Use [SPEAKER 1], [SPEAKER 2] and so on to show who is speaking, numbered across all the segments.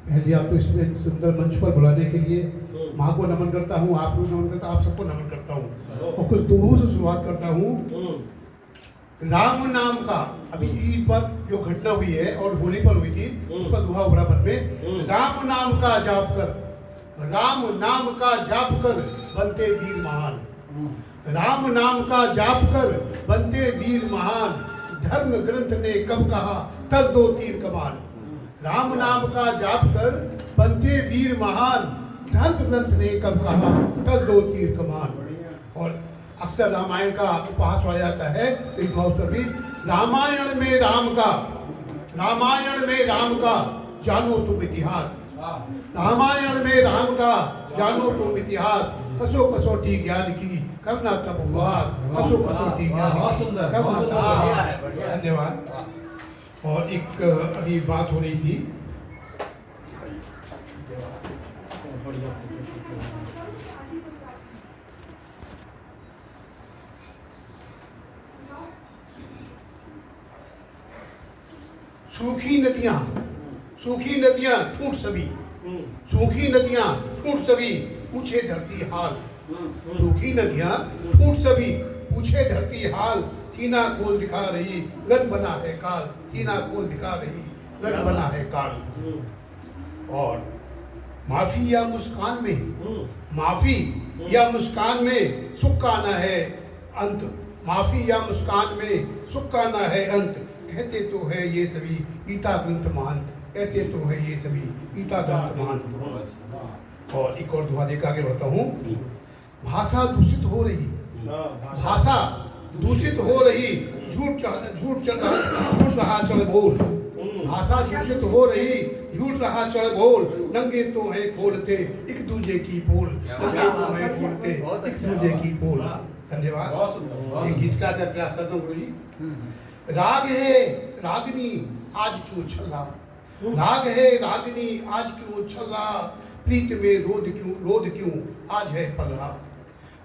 [SPEAKER 1] पहले आप तो इसमें सुंदर मंच पर बुलाने के लिए माँ को नमन करता हूँ, आपको नमन करता हूँ, आप सबको नमन करता हूँ और कुछ दोहों से शुरुआत करता हूँ। राम नाम का अभी ईद पर जो घटना हुई है और होली पर हुई थी उसका दोहा उभरा मन में। राम नाम का जाप कर, राम नाम का जाप कर बनते वीर महान, राम नाम का जाप कर बनते वीर महान, धर्म ग्रंथ ने कब कहा तज दो तीर कमान। राम नाम का जाप कर बनते वीर महान, धर्म ग्रंथ ने कब कहा तज दो तीर कमान। और अक्सर रामायण का उपहास पढ़ा जाता है तो एक भाव पर भी रामायण में राम का, रामायण में राम का जानो तुम इतिहास, रामायण में राम का जानो तुम इतिहास, कसो कसोटी ज्ञान की करना तब उपवास, कसो कसोटी ज्ञान की करना तब उपवास। धन्यवाद। और एक अभी बात हो रही थी, सूखी नदियां ठूंठ सभी, सूखी नदियां ठूंठ सभी पूछे धरती हाल, सूखी नदियां ठूंठ सभी पूछे धरती हाल, सीना खोल दिखा रही गन बना है काल, सीना खोल दिखा रही गन बना है काल। और माफी या मुस्कान में, माफी या मुस्कान में सुख का ना है अंत, माफी या मुस्कान में सुख का ना है अंत, कहते तो है ये सभी गीता ग्रंथ महंत, कहते तो है ये सभी गीता ग्रंथ महंत। और एक और दुआ देकर आगे बढ़ता हूँ। भाषा दूषित हो रही, भाषा दूषित हो रही, झूठ रहा चढ़ बोल, भाषा दूषित हो रही, झूठ रहा चढ़ बोल, नंगे तो है खोलते एक दूजे की पोल, नंगे तो है खोलते एक दूजे की पोल। धन्यवाद। एक गीत का प्रयास करता हूँ गुरु जी। राग है रागनी आज क्यों छल्ला, राग है रागनी आज क्यों छल्ला, प्रीत में रोध क्यों आज है पल्ला,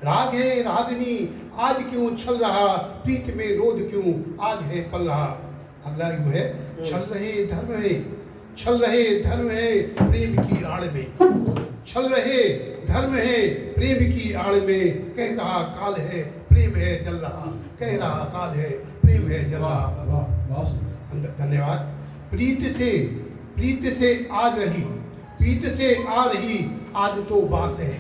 [SPEAKER 1] राग है रागनी आज क्यों छल रहा, प्रीत में रोध क्यों आज है पल्ला। अगला जो है छल रहे धर्म है, छल रहे धर्म है प्रेम की आड़ में, छल रहे धर्म है प्रेम की आड़ में, कह रहा काल है प्रेम है जल रहा, कह रहा काल है प्रेम है जल रहा। धन्यवाद। प्रीत से आज रही, प्रीत से आ रही आज तो बास है,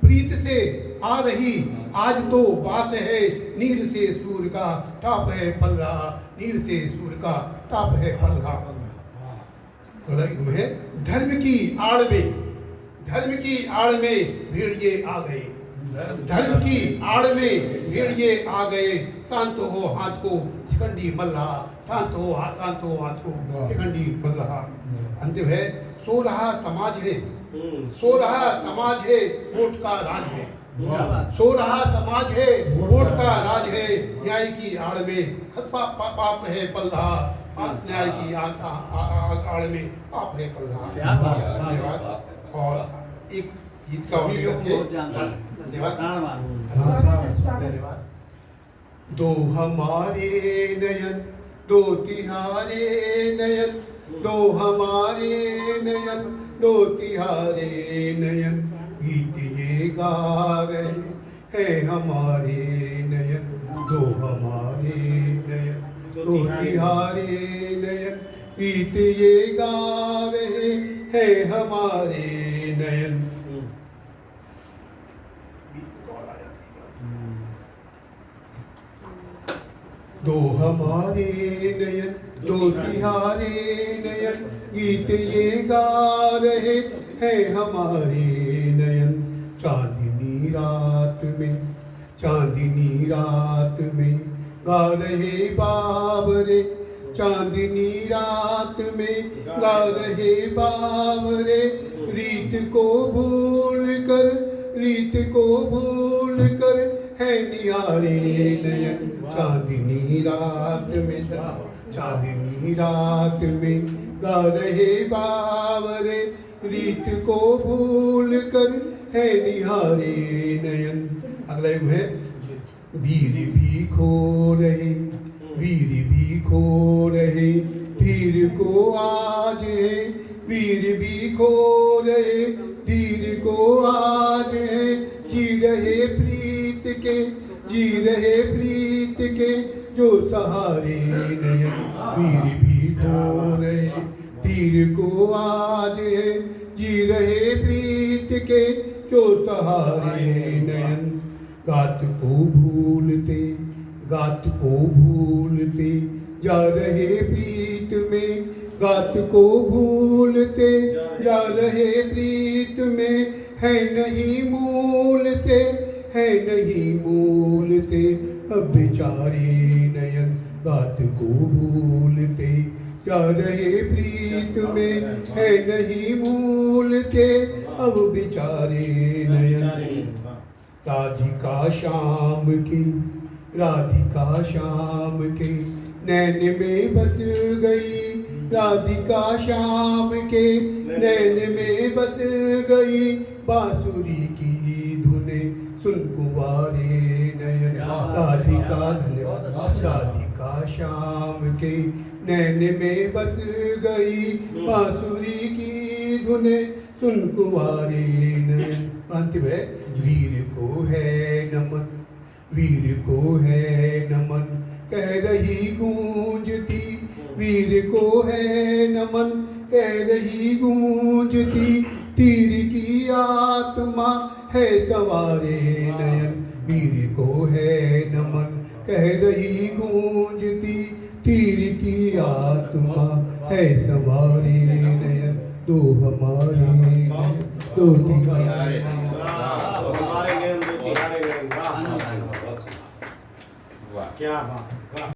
[SPEAKER 1] प्रीत से आ रही आज तो बास है, नीर से सूर्य का ताप है पल रहा, नीर से सूर्य का ताप है पल रहा। है धर्म की आड़ में, धर्म की आड़ में भेड़िए आ गए, धर्म की आड़ में भेड़िए आ गए, शांत हो हाथ को शिकंडी मल रहा, शांत हो हाथ को शिकंडी मल रहा। अंतिम है सो रहा समाज है, सो रहा समाज है वोट का राज है, सो रहा समाज है वोट का राज है, न्याय की आड़ में पाप है पल रहा, न्याय की आड़ में पाप है पल रहा। धन्यवाद। और एक गीत का धन्यवाद। धन्यवाद। दो हमारे नयन दो तिहारे नयन, दो हमारे नयन दो तिहारे नयन, गीत ये गा रहे हैं हमारे नयन, दो हमारे नयन दो तिहारे नयन, गीत ये गा रहे हैं हमारे नयन। दो हमारे नयन दो तिहारे नयन, गीत ये गा रहे हैं हमारे नयन। चांदनी रात में, चांदनी रात में गा रहे बाबरे, चांदनी रात में गा रहे बाबरे, रीत को भूल कर, रीत को भूल कर है निहारे नयन। चांदनी रात में, चांदनी रात में गा रहे बाबरे, रीत को भूल कर है निहारे नयन। अगला युग है वीर भी खो रहे, वीर भी खो रहे, तीर को आज है वीर भी खो रहे धीर को आज है, जी रहे प्रीत के, जी रहे प्रीत के जो सहारे नयन, वीर भी खो रहे धीर को आज है, जी रहे प्रीत के जो सहारे नयन। गात को भूलते, गात को भूलते जा रहे प्रीत में, गात को भूलते जा रहे प्रीत में, है नहीं मूल से, है नहीं मूल से अब बेचारे नयन। गात को भूलते जा रहे प्रीत में, है नहीं मूल से अब बेचारे नयन। राधिका श्याम की, राधिका श्याम के नैन में बस गई, राधिका श्याम के नैन में बस गई, बांसुरी की धुने सुन कुंवारे नयन। राधिका धन्यवाद, राधिका श्याम के नैन में बस गई, बांसुरी की धुने सुन कुंवारे नयन। अंतिम है, वीर को है नमन, वीर को है नमन कह रही गूंजती, वीर को है नमन कह रही गूंजती, तीर की आत्मा है सवारे नयन। वीर को है नमन कह रही गूंजती, तीर की आत्मा है सवारे नयन। दो हमारे नयन, दो तुम्हारे,
[SPEAKER 2] क्या बात।